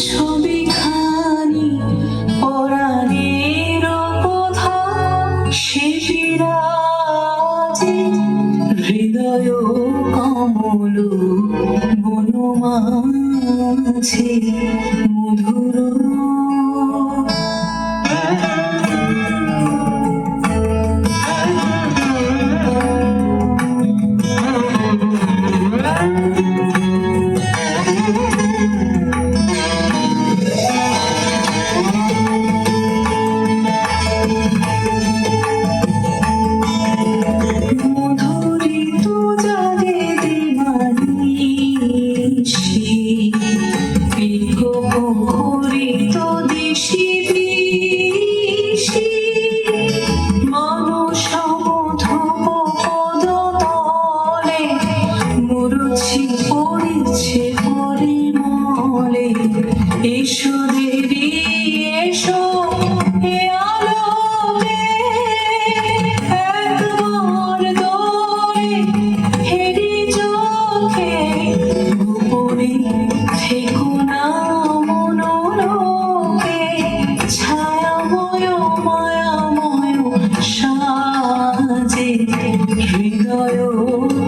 ছবিখানি পরাণের কথা সে বিরাজে হৃদয় কমল বনমাঝে মধুর পড়েছে পরিমলে এসো দেবী এসো এ আলোকে একবার দোলে হেরি চোখে গোপনে থেকো না মনোলোকে ছায়াময় মায়াময় সাজে হৃদয়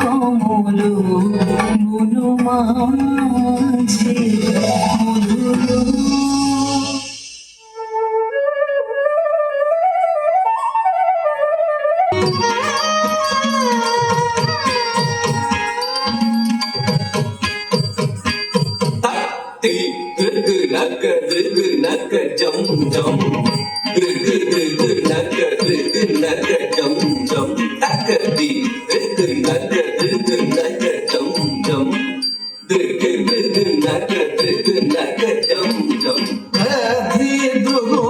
কমল বনমাঝে মধুর jam jam naga jam jam takdi naga jam jam naga jam jam Hadi drugo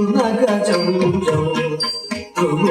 naga jam jam drugo